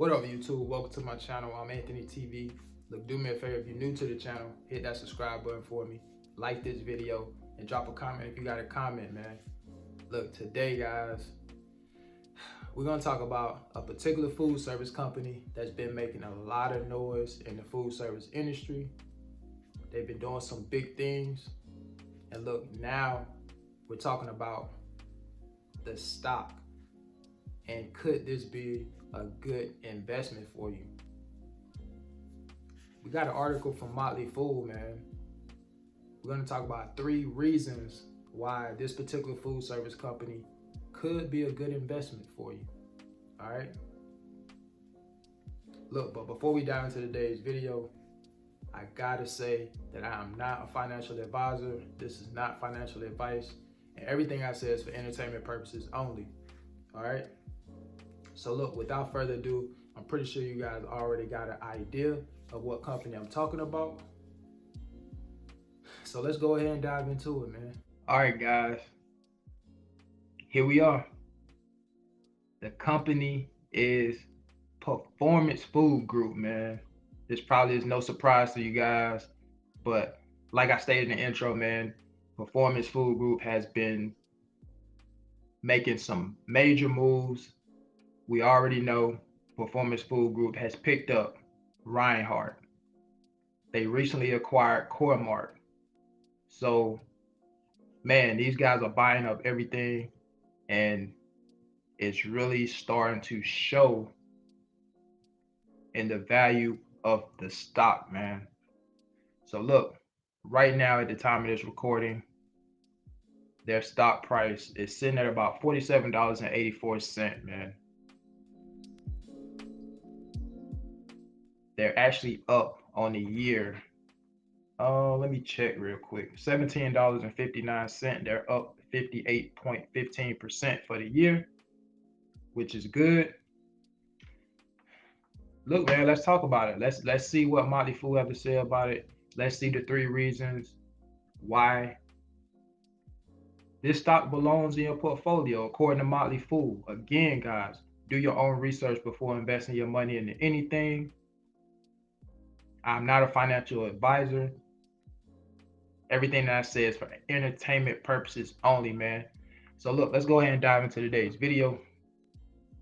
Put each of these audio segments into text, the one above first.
What up, YouTube? Welcome to my channel. I'm Anthony TV. Look, do me a favor, if you're new to the channel, hit that subscribe button for me, like this video, and drop a comment if you got a comment, man. Look, today, guys, we're gonna talk about a particular food service company that's been making a lot of noise in the food service industry. They've been doing some big things. And look, now we're talking about the stock. And could this be a good investment for you? We got an article from Motley Fool, man. We're gonna talk about 3 reasons why this particular food service company could be a good investment for you. All right. Look, but before we dive into today's video, I gotta say that I am not a financial advisor. This is not financial advice, and everything I say is for entertainment purposes only. All right. So look, without further ado, I'm pretty sure you guys already got an idea of what company I'm talking about. So let's go ahead and dive into it, man. All right, guys. Here we are. The company is Performance Food Group, man. This probably is no surprise to you guys, but like I stated in the intro, man, Performance Food Group has been making some major moves. We already know Performance Food Group has picked up Reinhardt. They recently acquired Core-Mark. So, man, these guys are buying up everything, and it's really starting to show in the value of the stock, man. So look, right now at the time of this recording, their stock price is sitting at about $47.84, man. They're actually up on the year. Let me check real quick. $17.59. They're up 58.15% for the year, which is good. Look, man, let's talk about it. Let's see what Motley Fool have to say about it. Let's see the 3 reasons why this stock belongs in your portfolio, according to Motley Fool. Again, guys, do your own research before investing your money into anything. I'm not a financial advisor. Everything that I say is for entertainment purposes only, man. So look, let's go ahead and dive into today's video.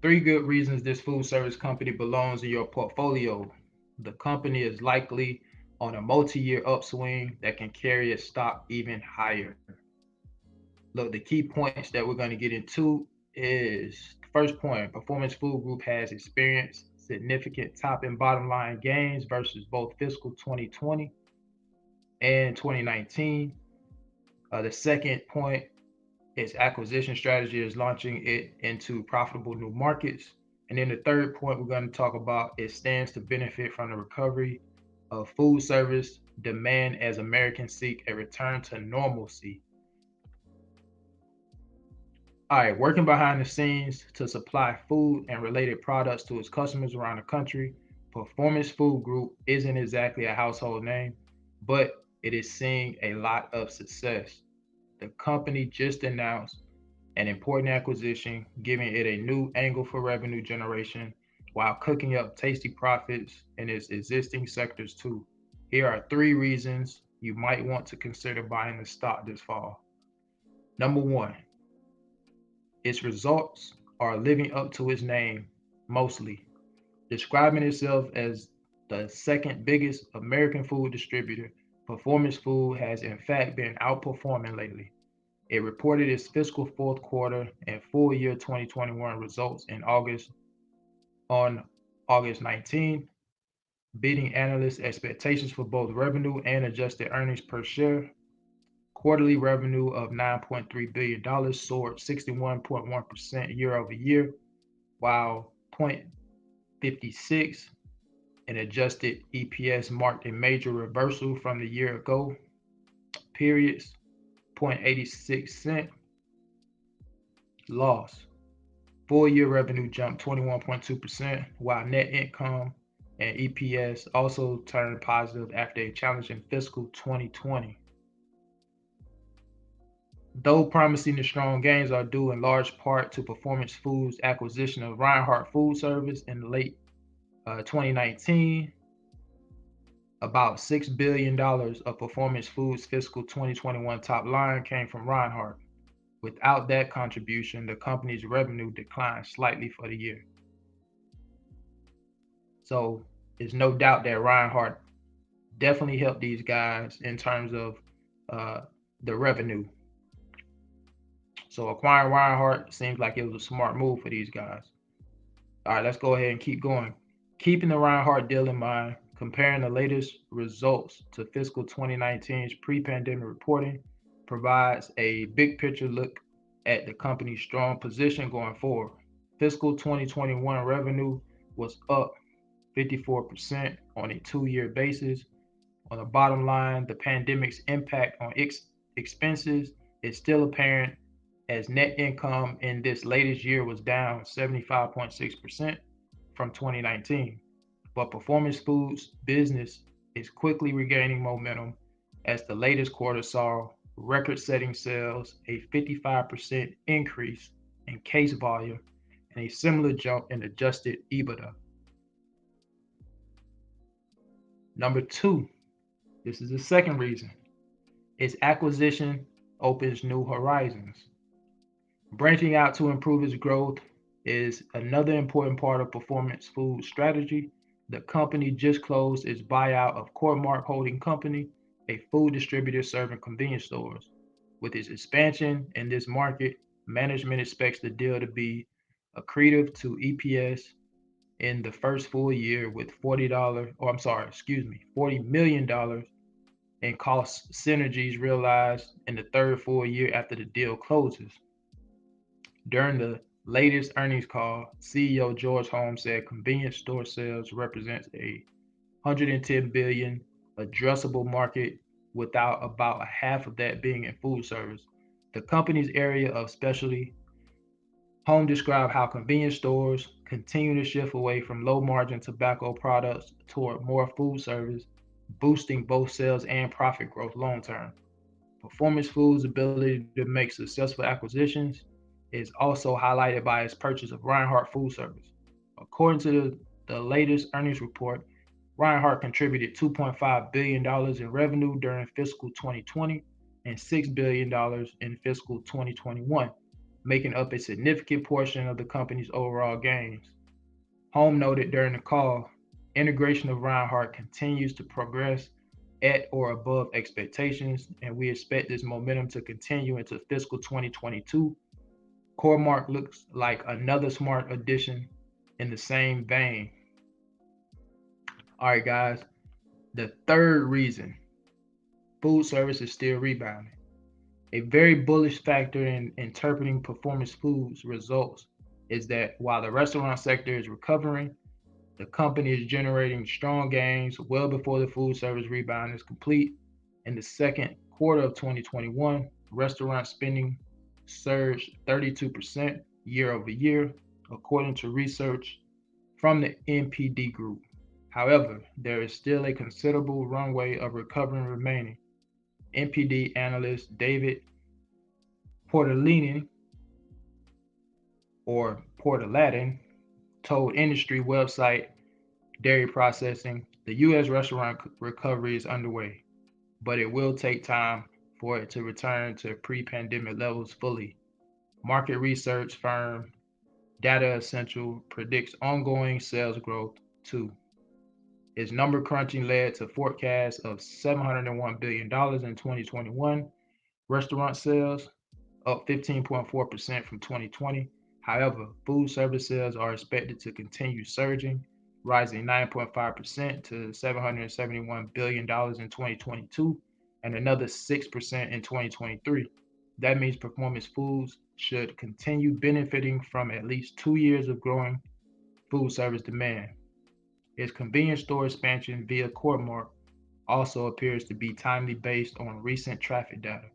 3 good reasons this food service company belongs in your portfolio. The company is likely on a multi-year upswing that can carry its stock even higher. Look, the key points that we're going to get into is, first point, Performance Food Group has experienced significant top and bottom line gains versus both fiscal 2020 and 2019. The second point, its acquisition strategy is launching it into profitable new markets. And then the third point we're going to talk about, it stands to benefit from the recovery of food service demand as Americans seek a return to normalcy. All right, working behind the scenes to supply food and related products to its customers around the country, Performance Food Group isn't exactly a household name, but it is seeing a lot of success. The company just announced an important acquisition, giving it a new angle for revenue generation while cooking up tasty profits in its existing sectors too. Here are 3 reasons you might want to consider buying the stock this fall. Number 1, its results are living up to its name, mostly. Describing itself as the second biggest American food distributor, Performance Food has in fact been outperforming lately. It reported its fiscal fourth quarter and full year 2021 results on August 19, beating analysts' expectations for both revenue and adjusted earnings per share. Quarterly revenue of $9.3 billion soared 61.1% year over year, while 0.56 in adjusted EPS marked a major reversal from the year ago period's 0.86 cent loss. Full year revenue jumped 21.2%, while net income and EPS also turned positive after a challenging fiscal 2020. Though promising the strong gains are due in large part to Performance Foods' acquisition of Reinhardt Food Service in late 2019, about $6 billion of Performance Foods fiscal 2021 top line came from Reinhardt. Without that contribution, the company's revenue declined slightly for the year. So there's no doubt that Reinhardt definitely helped these guys in terms of uh, the revenue. So acquiring Reinhardt seems like it was a smart move for these guys. All right, let's go ahead and keep going. Keeping the Reinhardt deal in mind, comparing the latest results to fiscal 2019's pre-pandemic reporting provides a big picture look at the company's strong position going forward. Fiscal 2021 revenue was up 54% on a 2-year basis. On the bottom line, the pandemic's impact on expenses is still apparent as net income in this latest year was down 75.6% from 2019. But Performance Foods business is quickly regaining momentum as the latest quarter saw record setting sales, a 55% increase in case volume, and a similar jump in adjusted EBITDA. Number two, this is the second reason, its acquisition opens new horizons. Branching out to improve its growth is another important part of Performance Food strategy. The company just closed its buyout of Core-Mark Holding Company, a food distributor serving convenience stores. With its expansion in this market, management expects the deal to be accretive to EPS in the first full year with $40 in cost synergies realized in the third full year after the deal closes. During the latest earnings call, CEO George Holmes said convenience store sales represents a 110 billion addressable market, without about a half of that being in food service. The company's area of specialty. Home described how convenience stores continue to shift away from low margin tobacco products toward more food service, boosting both sales and profit growth long term. Performance Foods' ability to make successful acquisitions is also highlighted by its purchase of Reinhardt Food Service. According to the latest earnings report, Reinhardt contributed $2.5 billion in revenue during fiscal 2020 and $6 billion in fiscal 2021, making up a significant portion of the company's overall gains. Home noted during the call, integration of Reinhardt continues to progress at or above expectations, and we expect this momentum to continue into fiscal 2022. Core-Mark looks like another smart addition in the same vein. All right, guys, the third reason food service is still rebounding. A very bullish factor in interpreting Performance Foods results is that while the restaurant sector is recovering, the company is generating strong gains well before the food service rebound is complete. In the second quarter of 2021, restaurant spending surged 32% year over year, according to research from the NPD Group. However, there is still a considerable runway of recovery remaining. NPD analyst David Portolini, or Portoladin, told industry website Dairy Processing the U.S. restaurant recovery is underway, but it will take time for it to return to pre-pandemic levels fully. Market research firm Data Essential predicts ongoing sales growth too. Its number crunching led to forecasts of $701 billion in 2021 restaurant sales, up 15.4% from 2020. However, food service sales are expected to continue surging, rising 9.5% to $771 billion in 2022 and another 6% in 2023. That means Performance Foods should continue benefiting from at least 2 years of growing food service demand. Its convenience store expansion via Core-Mark also appears to be timely based on recent traffic data.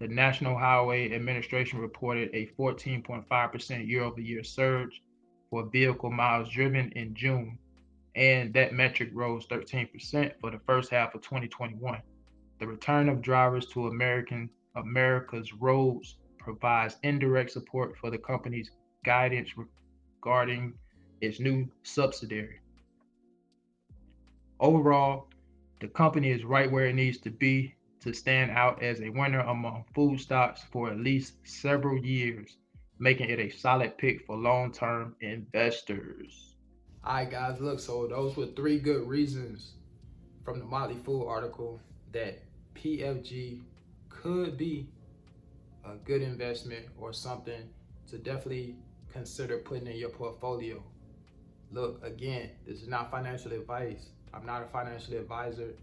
The National Highway Administration reported a 14.5% year over year surge for vehicle miles driven in June, and that metric rose 13% for the first half of 2021. The return of drivers to America's roads provides indirect support for the company's guidance regarding its new subsidiary. Overall, the company is right where it needs to be to stand out as a winner among food stocks for at least several years, making it a solid pick for long term investors. All right, guys, look, so those were three good reasons from the Motley Fool article that PFG could be a good investment or something to definitely consider putting in your portfolio. Look, again, this is not financial advice. I'm not a financial advisor.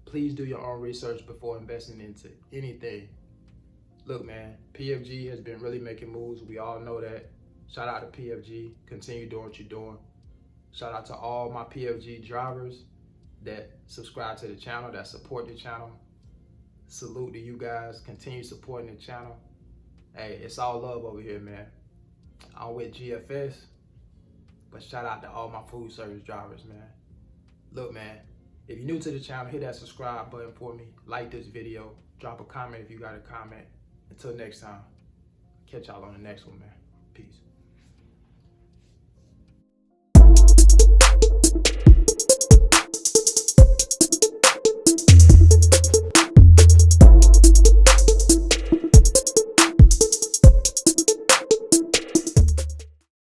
Please do your own research before investing into anything. Look, man, PFG has been really making moves. We all know that. Shout out to PFG. Continue doing what you're doing. Shout out to all my PFG drivers that subscribe to the channel, that support the channel. Salute to you guys. Continue supporting the channel. Hey, it's all love over here, man. I'm with GFS, but shout out to all my food service drivers, man. Look, man, if you're new to the channel, hit that subscribe button for me. Like this video. Drop a comment if you got a comment. Until next time, catch y'all on the next one, man. Peace.